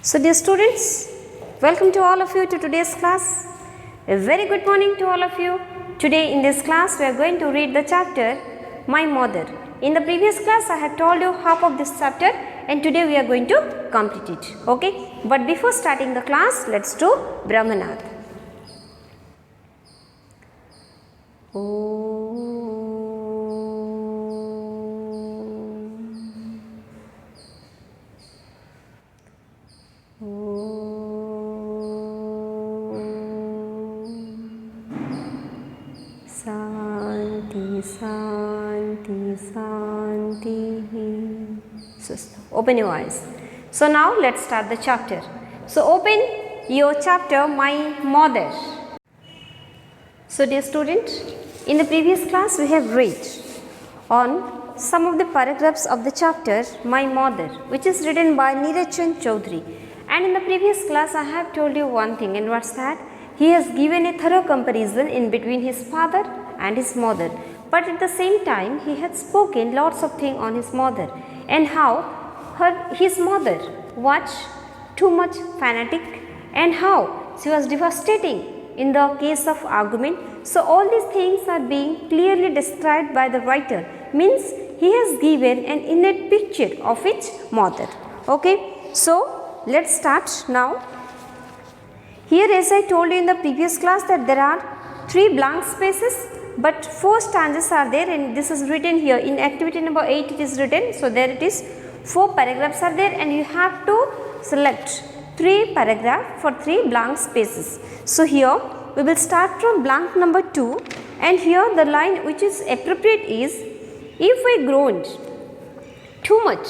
So dear students, welcome to all of you to today's class. A very good morning to all of you. Today in this class we are going to read the chapter My Mother. In the previous class I had told you half of this chapter and today we are going to complete it. Okay. But before starting the class, let's do Brahmanad. Santi, Santi, Santi. So, open your eyes. So, now let us start the chapter. So, open your chapter, My Mother. So, dear student, in the previous class we have read on some of the paragraphs of the chapter, My Mother, which is written by Neeraj Chand Chaudhary. And in the previous class I have told you one thing, and what's that? He has given a thorough comparison in between his father and his mother, but at the same time he had spoken lots of things on his mother and how his mother was too much fanatic and how she was devastating in the case of argument. So, all these things are being clearly described by the writer, means he has given an innate picture of its mother. Okay. So, let us start now. Here, as I told you in the previous class, that there are 3 blank spaces, but 4 stanzas are there, and this is written here in activity number 8 it is written. So, there it is, 4 paragraphs are there and you have to select 3 paragraphs for 3 blank spaces. So, here we will start from blank number 2, and here the line which is appropriate is, if we groaned too much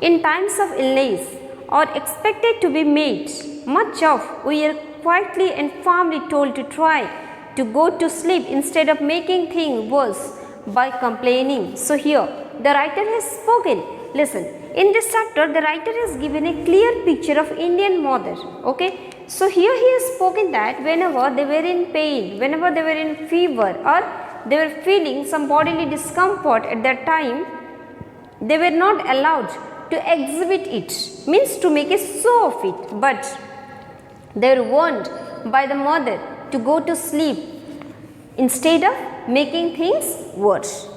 in times of illness or expected to be made much of, we are quietly and firmly told to try to go to sleep instead of making things worse by complaining. So, here the writer has spoken. Listen, in this chapter the writer has given a clear picture of Indian mother. Okay. So, here he has spoken that whenever they were in pain, whenever they were in fever or they were feeling some bodily discomfort at that time, they were not allowed to exhibit it, means to make a show of it, but they were warned by the mother to go to sleep instead of making things worse.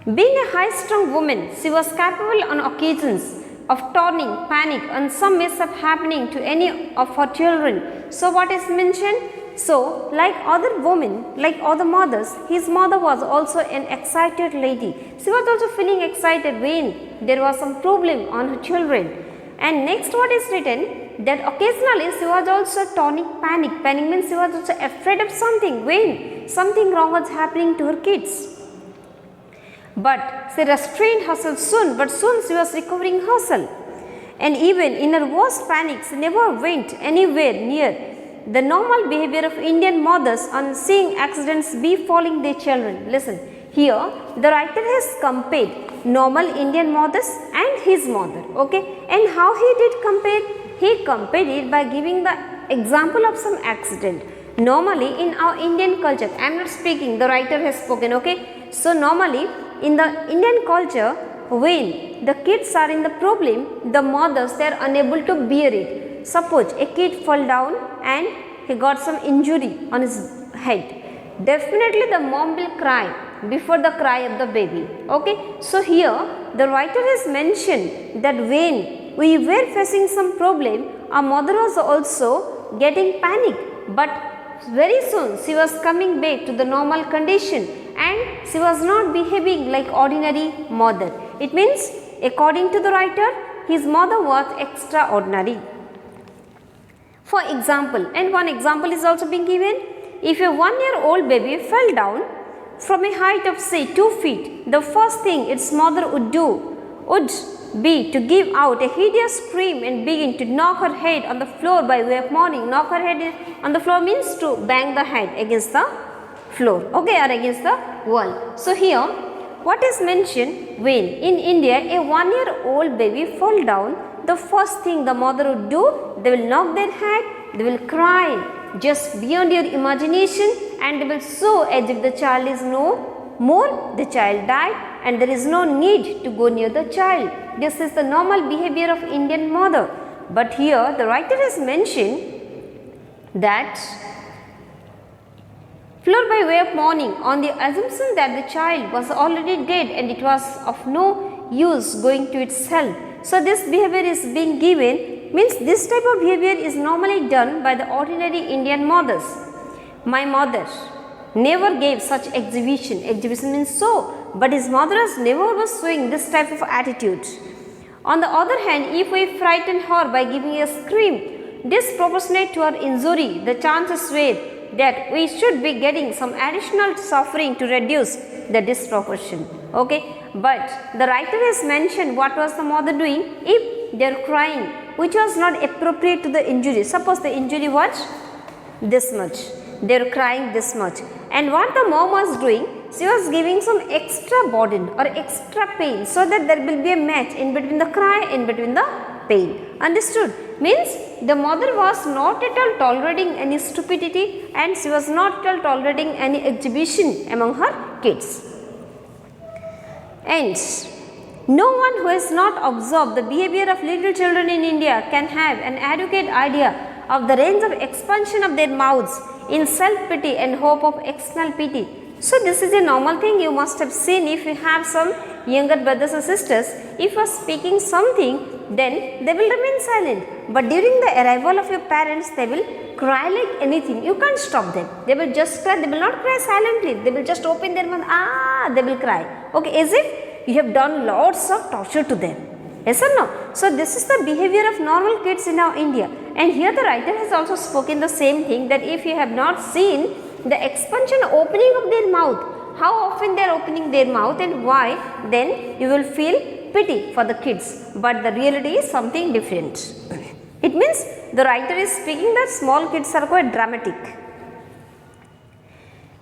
Being a high-strung woman, she was capable on occasions of turning panic on some mishap happening to any of her children. So, what is mentioned? So, like other women, like other mothers, his mother was also an excited lady. She was also feeling excited when there was some problem on her children. And next what is written, that occasionally she was also turning panic. Panic means she was also afraid of something when something wrong was happening to her kids. But she restrained herself soon, but soon she was recovering herself. And even in her worst panic, she never went anywhere near the normal behavior of Indian mothers on seeing accidents befalling their children. Listen, here the writer has compared normal Indian mothers and his mother. Okay, and how he did compare? He compared it by giving the example of some accident. Normally in our Indian culture, I am not speaking, the writer has spoken. Okay, so normally in the Indian culture, when the kids are in the problem, the mothers, they are unable to bear it. Suppose a kid fell down and he got some injury on his head. Definitely the mom will cry before the cry of the baby. Okay. So, here the writer has mentioned that when we were facing some problem, our mother was also getting panic, but very soon she was coming back to the normal condition and she was not behaving like ordinary mother. It means according to the writer, his mother was extraordinary. For example, and one example is also being given, if a 1-year-old baby fell down from a height of say 2 feet, the first thing its mother would do would be to give out a hideous scream and begin to knock her head on the floor by way of mourning. Knock her head on the floor means to bang the head against the floor, okay, or against the wall. So, here what is mentioned, when in India a 1-year-old baby fall down, the first thing the mother would do, they will knock their head, they will cry just beyond your imagination, and they will show as if the child is no more, the child died and there is no need to go near the child. This is the normal behavior of Indian mother. But here the writer has mentioned that floor by way of mourning on the assumption that the child was already dead and it was of no use going to its help. So this behavior is being given, means this type of behavior is normally done by the ordinary Indian mothers. My mother never gave such exhibition. Exhibition means show, but his mother has never was showing this type of attitude. On the other hand, if we frighten her by giving a scream disproportionate to her injury, the chances were that we should be getting some additional suffering to reduce the disproportion. Okay, but the writer has mentioned what was the mother doing if they are crying, which was not appropriate to the injury. Suppose the injury was this much, they are crying this much, and what the mom was doing, she was giving some extra burden or extra pain so that there will be a match in between the cry, in between the pain. Understood? Means the mother was not at all tolerating any stupidity and she was not at all tolerating any exhibition among her kids. And no one who has not observed the behavior of little children in India can have an adequate idea of the range of expansion of their mouths in self-pity and hope of external pity. So this is a normal thing you must have seen if you have some younger brothers or sisters. If you are speaking something, then they will remain silent. But during the arrival of your parents, they will cry like anything. You can't stop them. They will just cry. They will not cry silently. They will just open their mouth. They will cry. Okay, as if you have done lots of torture to them. Yes or no? So this is the behavior of normal kids in our India. And here the writer has also spoken the same thing, that if you have not seen the expansion opening of their mouth, how often they are opening their mouth and why, then you will feel pity for the kids. But the reality is something different. It means the writer is speaking that small kids are quite dramatic.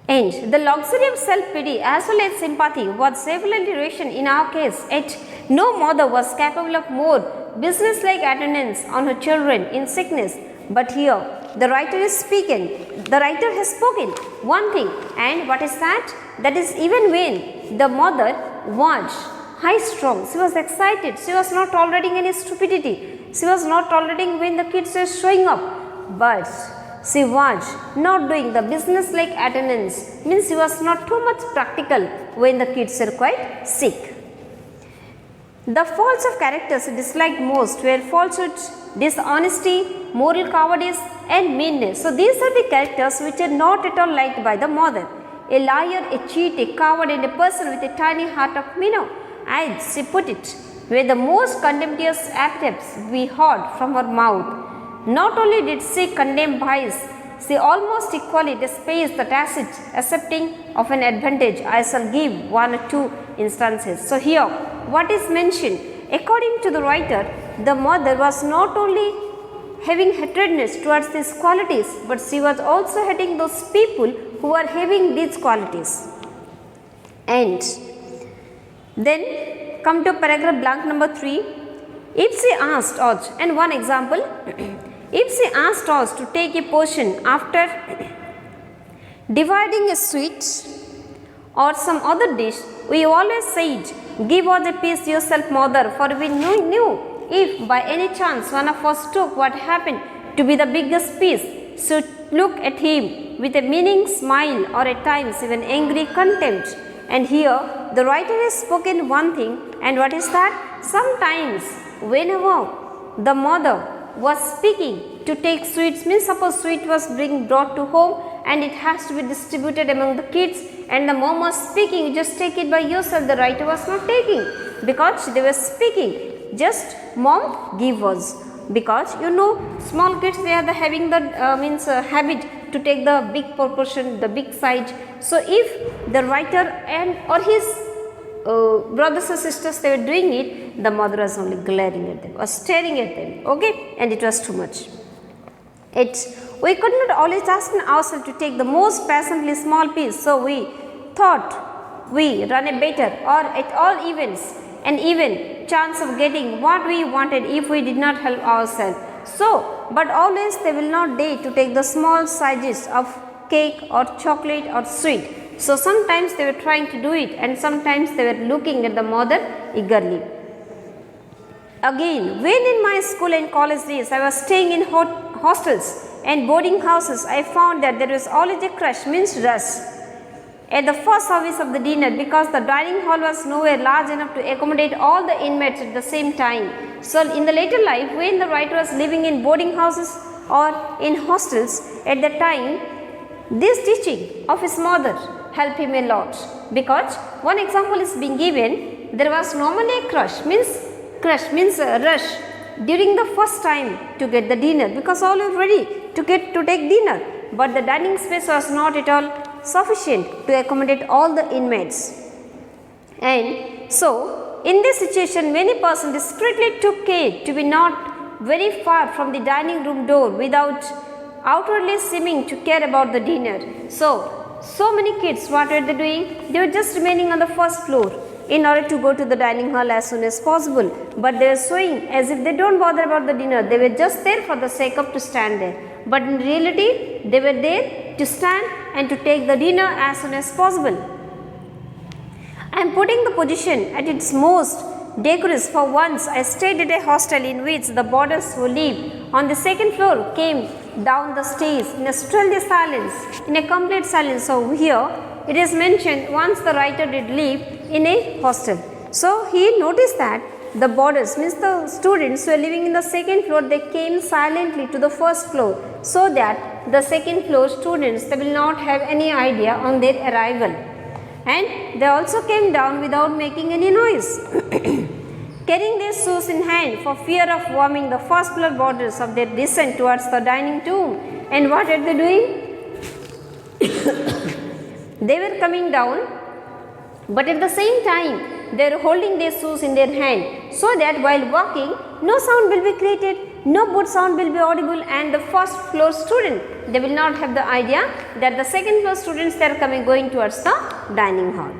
And the luxury of self-pity as well as sympathy was severely rationed in our case, yet no mother was capable of more business-like attendance on her children in sickness. But here the writer is speaking, the writer has spoken one thing, and what is that? That is, even when the mother was high strung, she was excited, she was not tolerating any stupidity, she was not tolerating when the kids were showing up, but she was not doing the business like attendance, means she was not too much practical when the kids were quite sick. The faults of characters disliked most were falsehood, dishonesty, moral cowardice and meanness. So these are the characters which are not at all liked by the mother. A liar, a cheat, a coward and a person with a tiny heart of minnow, as she put it, were the most contemptuous epithets we heard from her mouth. Not only did she condemn vice, she almost equally despised the tacit accepting of an advantage. I shall give one or two instances. So here what is mentioned, according to the writer, the mother was not only having hatredness towards these qualities, but she was also hating those people who were having these qualities. And then come to paragraph blank number 3. If she asked us, and one example, if she asked us to take a portion after dividing a sweet or some other dish, we always said, give us a piece yourself, mother, for we knew if by any chance one of us took what happened to be the biggest piece, should look at him with a meaning smile or at times even angry contempt. And here the writer has spoken one thing, and what is that? Sometimes whenever the mother was speaking to take sweets, means suppose sweet was being brought to home and it has to be distributed among the kids, and the mom was speaking, just take it by yourself, the writer was not taking because they were speaking. Just mom give us, because you know small kids, they are having the habit to take the big proportion, the big size. So if the writer and or his brothers or sisters, they were doing it, the mother was only glaring at them or staring at them, okay, and it was too much. We could not always ask ourselves to take the most passionately small piece, so we thought we run a better or at all events an even chance of getting what we wanted if we did not help ourselves. So, but always they will not dare to take the small sizes of cake or chocolate or sweet. So sometimes they were trying to do it, and sometimes they were looking at the mother eagerly. Again, when in my school and college days I was staying in hostels and boarding houses, I found that there was always a crush, means rush, at the first service of the dinner, because the dining hall was nowhere large enough to accommodate all the inmates at the same time. So, in the later life, when the writer was living in boarding houses or in hostels, at that time, this teaching of his mother helped him a lot, because one example is being given. There was normally a crush means a rush during the first time to get the dinner, because all were ready to take dinner, but the dining space was not at all sufficient to accommodate all the inmates. And so, in this situation, many persons discreetly took care to be not very far from the dining room door without outwardly seeming to care about the dinner. So many kids, what were they doing? They were just remaining on the first floor in order to go to the dining hall as soon as possible, but they were showing as if they don't bother about the dinner. They were just there for the sake of to stand there, but in reality they were there to stand and to take the dinner as soon as possible. I am putting the position at its most decorous, for once I stayed at a hostel in which the boarders who lived on the second floor came down the stairs in a stealthy silence, in a complete silence. So here it is mentioned once the writer did live in a hostel. So he noticed that the boarders, means the students who were living in the second floor, they came silently to the first floor, so that the second floor students, they will not have any idea on their arrival, and they also came down without making any noise, carrying their shoes in hand for fear of warming the first floor boarders of their descent towards the dining room. And what are they doing? They were coming down, but at the same time they are holding their shoes in their hand, so that while walking no sound will be created, no boot sound will be audible, and the first floor student, they will not have the idea that the second floor students, they are going towards the dining hall.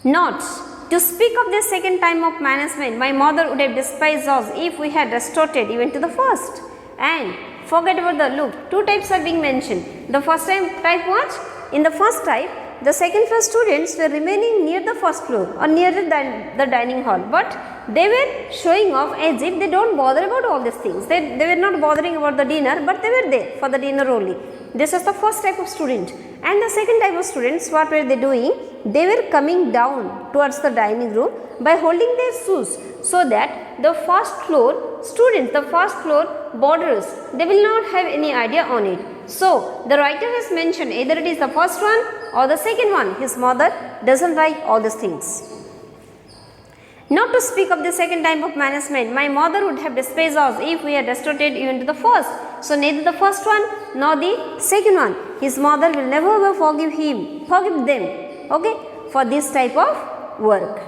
Notes: to speak of the second time of management, my mother would have despised us if we had resorted even to the first. And forget about the look. Two types are being mentioned. The first type was, in the first type, the second floor students were remaining near the first floor or nearer than the dining hall, but they were showing off as if they don't bother about all these things. They were not bothering about the dinner, but they were there for the dinner only. This was the first type of student. And the second type of students, what were they doing? They were coming down towards the dining room by holding their shoes, so that the first floor students, the first floor boarders, they will not have any idea on it. So, the writer has mentioned either it is the first one or the second one. His mother doesn't write all these things. Not to speak of the second time of management, my mother would have despised us if we had resorted even to the first. So, neither the first one nor the second one. His mother will never ever forgive them, okay, for this type of work.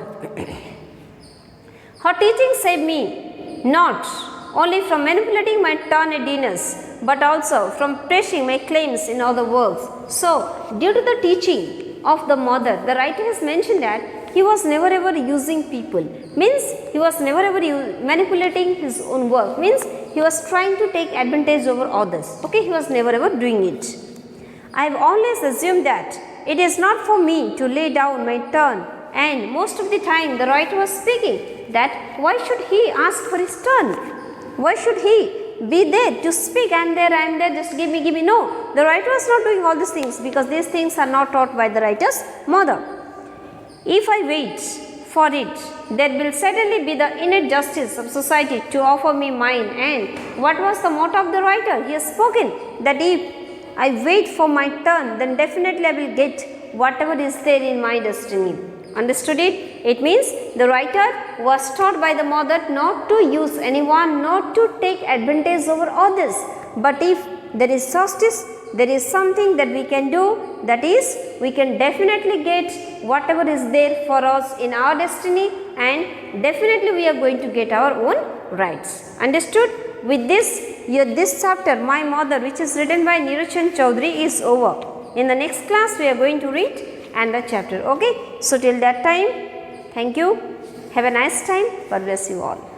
Her teaching saved me not only from manipulating my turn at dinners, but also from pressing my claims in other works. So, due to the teaching of the mother, the writer has mentioned that he was never ever using people, means he was never ever manipulating his own work, means he was trying to take advantage over others, okay, he was never ever doing it. I have always assumed that it is not for me to lay down my turn, and most of the time the writer was speaking that why should he ask for his turn? Why should he be there to speak? I am there, just give me. No, the writer was not doing all these things, because these things are not taught by the writer's mother. If I wait for it, there will certainly be the innate justice of society to offer me mine. And what was the motto of the writer? He has spoken that if I wait for my turn, then definitely I will get whatever is there in my destiny. Understood it? It means the writer was taught by the mother not to use anyone, not to take advantage over others. But if there is justice, there is something that we can do, that is, we can definitely get whatever is there for us in our destiny, and definitely we are going to get our own rights. Understood? With this chapter, My Mother, which is written by Neeruchand Chaudhary, is over. In the next class, we are going to read another chapter. Okay? So, till that time, thank you. Have a nice time. God bless you all.